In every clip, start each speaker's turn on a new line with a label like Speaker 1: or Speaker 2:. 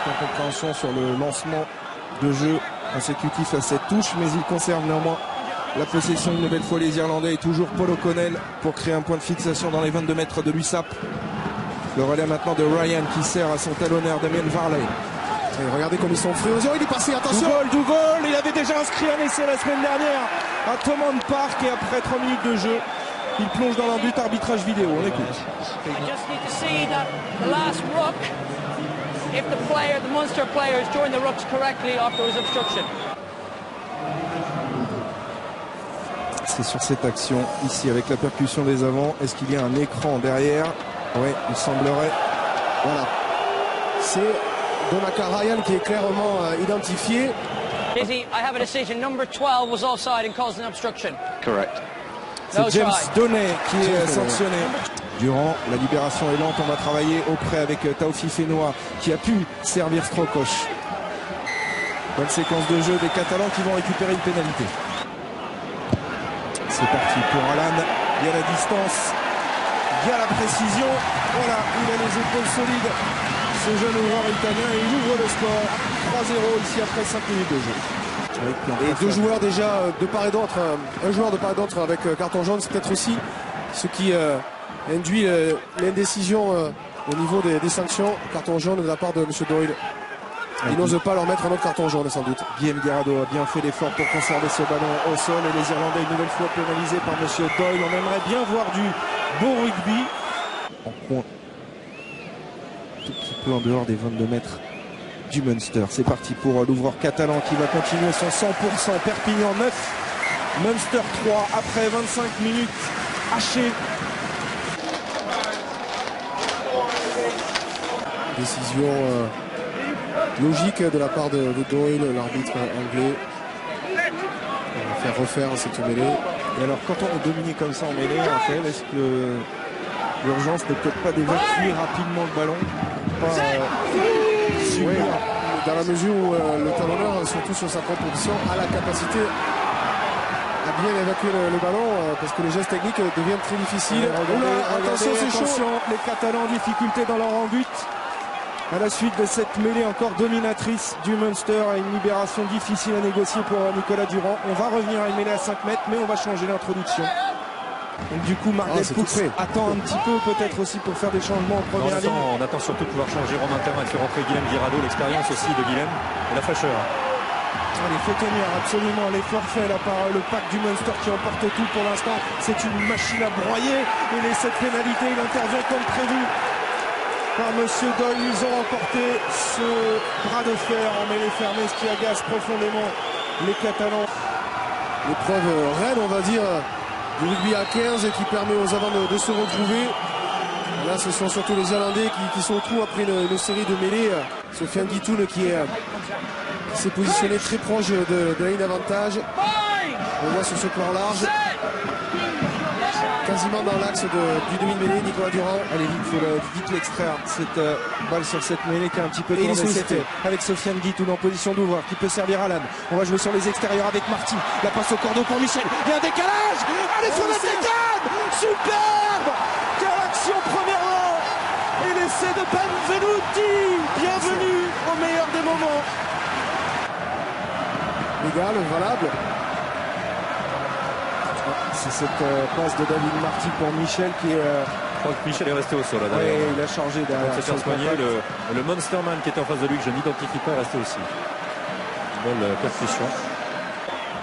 Speaker 1: Incompréhension sur le lancement de jeu consécutif à cette touche, mais il conserve néanmoins la possession une nouvelle fois les Irlandais et toujours Paul O'Connell pour créer un point de fixation dans les 22 mètres de l'USAP. Le relais maintenant de Ryan qui sert à son talonneur Damien Varley.
Speaker 2: Et regardez comme ils sont frais aux yeux, il est passé, attention.
Speaker 1: Dougall, il avait déjà inscrit un essai la semaine dernière à Thomond Park et après 3 minutes de jeu, il plonge dans leur but. Arbitrage vidéo, on écoute.
Speaker 3: If the Munster player is doing the rucks correctly after his obstruction.
Speaker 1: C'est sur cette action ici avec la percussion des avants. Est-ce qu'il y a un écran derrière? Oui, il semblerait.
Speaker 2: Voilà. C'est Donaka Ryan qui est clairement identifié.
Speaker 3: Izzy, I have a decision. Number 12 was offside and caused an obstruction.
Speaker 4: Correct.
Speaker 1: C'est James Donnay qui est sanctionné. Durant la libération est lente, on va travailler auprès avec Taofi Fenoa qui a pu servir Strokosch. Bonne séquence de jeu des Catalans qui vont récupérer une pénalité. C'est parti pour Alan. Il y a la distance, il y a la précision. Voilà, il a les épaules solides. Ce jeune joueur italien et il ouvre le score. 3-0 ici après 5 minutes de jeu.
Speaker 2: Et deux joueurs déjà de part et d'autre. Un joueur de part et d'autre avec carton jaune, c'est peut-être aussi ce qui induit l'indécision au niveau des sanctions. Carton jaune de la part de M. Doyle. Il n'ose pas leur mettre un autre carton jaune sans doute.
Speaker 1: Guillaume Guirado a bien fait l'effort pour conserver ce ballon au sol et les Irlandais une nouvelle fois pénalisés par M. Doyle. On aimerait bien voir du beau rugby. En coin, tout petit peu en dehors des 22 mètres du Munster. C'est parti pour l'ouvreur catalan qui va continuer son 100%. Perpignan 9, Munster 3 après 25 minutes hachées.
Speaker 2: Décision logique de la part de Doyle, l'arbitre anglais. On va faire refaire cette mêlée.
Speaker 1: Et alors quand on est dominé comme ça en mêlée, Raphaël, est-ce que l'urgence n'est peut-être pas d'évacuer rapidement le ballon, pas subir,
Speaker 2: oui, dans la mesure où le talonneur, surtout sur sa proposition, a la capacité à bien évacuer le ballon parce que les gestes techniques deviennent très difficiles.
Speaker 1: Attention, c'est chaud. Les Catalans en difficulté dans leur en-but. À la suite de cette mêlée encore dominatrice du Munster à une libération difficile à négocier pour Nicolas Durand. On va revenir à une mêlée à 5 mètres, mais on va changer l'introduction. Donc du coup, Marc Delpoux attend un petit peu peut-être aussi pour faire des changements en première ligne.
Speaker 5: On attend surtout de pouvoir changer Romain Therrin et faire rentrer Guillaume Guirado, l'expérience aussi de Guillaume et la fraîcheur.
Speaker 1: Il faut tenir absolument les forfaits là par le pack du Munster qui emporte tout pour l'instant. C'est une machine à broyer et l'essai de pénalité, il intervient comme prévu par Monsieur Doyle. Ils ont remporté ce bras de fer en mêlée fermée, ce qui agace profondément les Catalans.
Speaker 2: L'épreuve reine, on va dire, du rugby à 15 et qui permet aux avants de se retrouver. Là, ce sont surtout les Irlandais qui se retrouvent après une série de mêlées. Sofiane Guitoun qui s'est positionné très proche de la ligne d'avantage. On voit sur ce plan large, quasiment dans l'axe du demi-mêlée, Nicolas Durand.
Speaker 1: Allez vite, il faut vite l'extraire, cette balle sur cette mêlée qui a un petit peu tourné. C'était avec Sofiane Guitoun en position d'ouvreur qui peut servir Alan. On va jouer sur les extérieurs avec Marty. La passe au cordeau pour Michel. Il y a un décalage. Allez sur la décade. Superbe. Quelle action première rang. Et l'essai de Benvenuti. Bienvenue au meilleur des moments.
Speaker 2: Légal, valable.
Speaker 1: C'est cette passe de David Marty pour Michel qui est...
Speaker 5: Je crois que Michel est resté au sol là
Speaker 1: derrière. Oui, il a chargé derrière.
Speaker 5: Le Monsterman qui était en face de lui, que je n'identifie pas, est resté aussi. Belle percussion.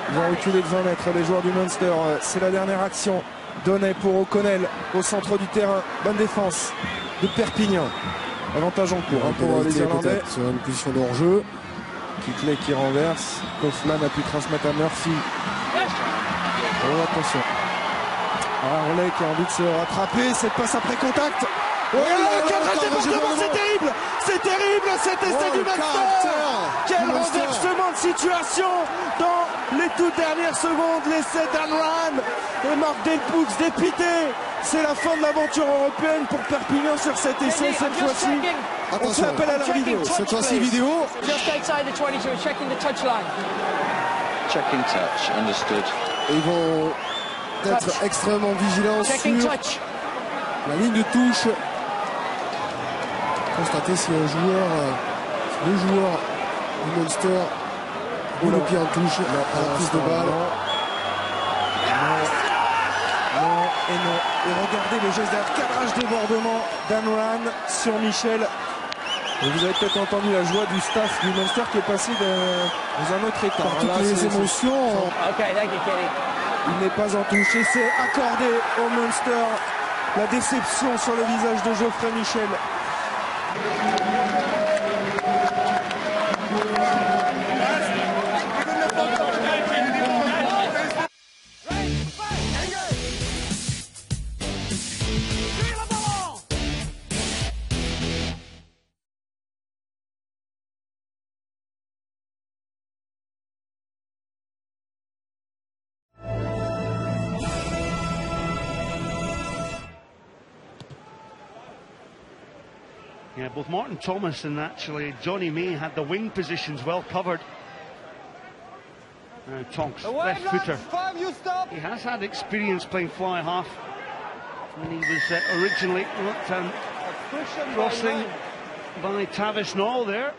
Speaker 1: Ils vont reculer de 20 mètres les joueurs du Munster. C'est la dernière action. Donnay pour O'Connell au centre du terrain. Bonne défense de Perpignan. Avantage en cours pour les Irlandais.
Speaker 2: Sur une position de hors-jeu.
Speaker 1: Kitley qui renverse. Kaufman a pu transmettre à Murphy. Oh, attention. Harley qui a envie de se rattraper. Cette passe après contact. Oh, c'est terrible. C'est terrible cet essai du Munster. Quel renversement de situation dans les toutes dernières secondes. L'essai d'Anran Et Marc Delpoux dépité. C'est la fin de l'aventure européenne pour Perpignan sur cet essai cette fois-ci. On fait appel à la vidéo.
Speaker 2: Cette fois-ci vidéo.
Speaker 3: Just outside the 22, checking the touch line.
Speaker 4: Checking touch, understood.
Speaker 2: Et ils vont être extrêmement vigilants
Speaker 3: Checking
Speaker 2: sur
Speaker 3: touch.
Speaker 2: la ligne de touche. Constater si un joueur, le joueur du Munster ou le pied en touche à la prise de balle.
Speaker 1: Non et non. Et regardez le geste derrière, cadrage débordement d'Anran sur Michel. Et vous avez peut-être entendu la joie du staff du Munster qui est passé dans un autre état.
Speaker 2: Par toutes les émotions.
Speaker 3: Okay, thank you, Kenny.
Speaker 1: Il n'est pas en touche et c'est accordé au Munster. La déception sur le visage de Geoffrey Michel.
Speaker 6: Yeah, both Martin Thomas and actually Johnny May had the wing positions well covered. Now Tonks, left footer. He has had experience playing fly half when he was originally crossing by Tavis Knoll there.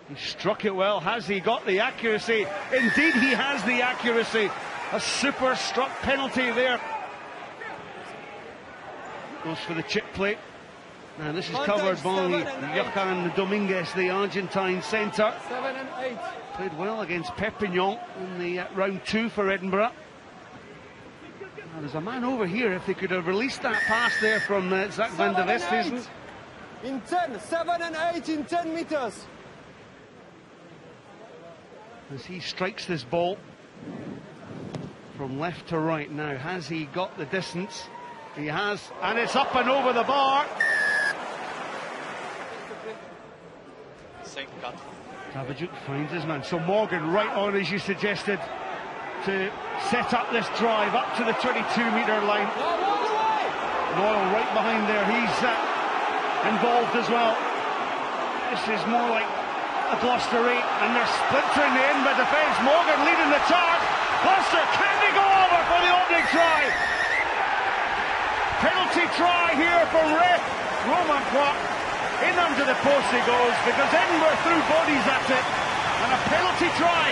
Speaker 6: He struck it well. Has he got the accuracy? Indeed he has the accuracy. A super struck penalty there. Goes for the chip play. Now this is covered by Johan Dominguez, the Argentine centre.
Speaker 3: 7 and 8.
Speaker 6: Played well against Perpignan in the round 2 for Edinburgh. Now there's a man over here. If they could have released that pass there from Zach van der Westhuizen.
Speaker 7: In 10, 7 and 8 in 10 meters.
Speaker 6: As he strikes this ball from left to right. Now, has he got the distance? He has, and it's up and over the bar. Tabajuk finds his man. So Morgan right on, as you suggested, to set up this drive up to the 22-metre line. Noyle right behind there. He's involved as well. This is more like a Gloucester 8, and they're splintering the Edinburgh defence. Morgan leading the charge. Gloucester, can they go over for the opening try? Penalty try here from ref Roman Clark. In under the post he goes, because Edinburgh threw bodies at it, and a penalty try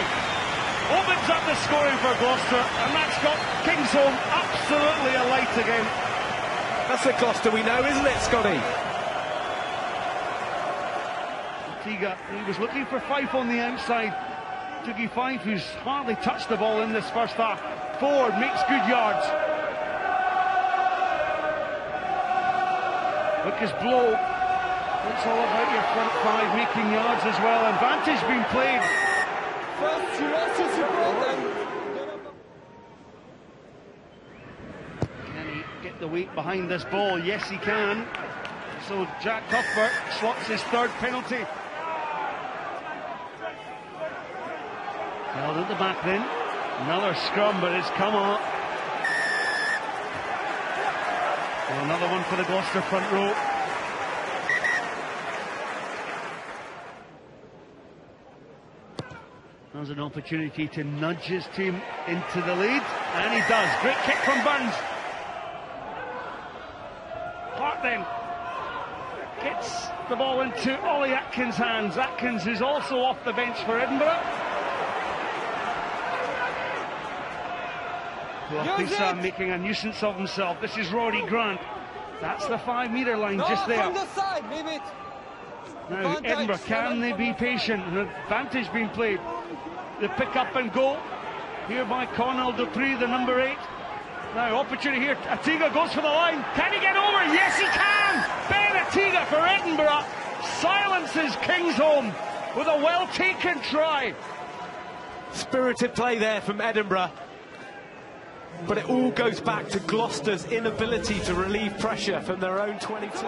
Speaker 6: opens up the scoring for Gloucester, and that's got Kingsholm absolutely alight again.
Speaker 7: That's the Gloucester we know, isn't it, Scotty?
Speaker 6: Tiga, he was looking for Fife on the outside. Dougie Fife, who's hardly touched the ball in this first half. Forward, makes good yards. Lucas Blow, it's all about your front five making yards as well. Advantage being played.
Speaker 7: First, you lost your support,
Speaker 6: Can he get the weight behind this ball? Yes, he can. So Jack Cuthbert slots his third penalty. Held at the back then. Another scrum, but it's come on. Well, another one for the Gloucester front row. There's an opportunity to nudge his team into the lead, and he does. Great kick from Burns. Hart then gets the ball into Ollie Atkins' hands. Atkins is also off the bench for Edinburgh. Tuapisa making a nuisance of himself. This is Rory Grant. That's the 5-metre line just there.
Speaker 7: From the side, leave it.
Speaker 6: Now Edinburgh, can they be patient? An advantage being played. The pick up and go here by Connell Dupree, the number 8. Now opportunity here. Atiga goes for the line. Can he get over? Yes, he can. Ben Atiga for Edinburgh silences Kingsholm with a well-taken try.
Speaker 7: Spirited play there from Edinburgh. But it all goes back to Gloucester's inability to relieve pressure from their own 22.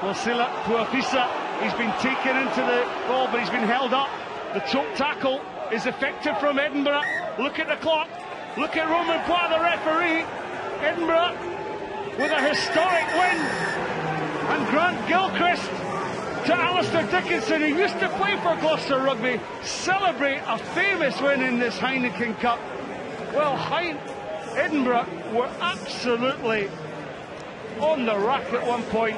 Speaker 6: Well, Sila Tuapisa, he's been taken into the ball, but he's been held up. The choke tackle is effective from Edinburgh. Look at the clock. Look at Roman Poit, the referee. Edinburgh with a historic win. And Grant Gilchrist to Alistair Dickinson, who used to play for Gloucester Rugby, celebrate a famous win in this Heineken Cup. Well, Edinburgh were absolutely on the rack at one point.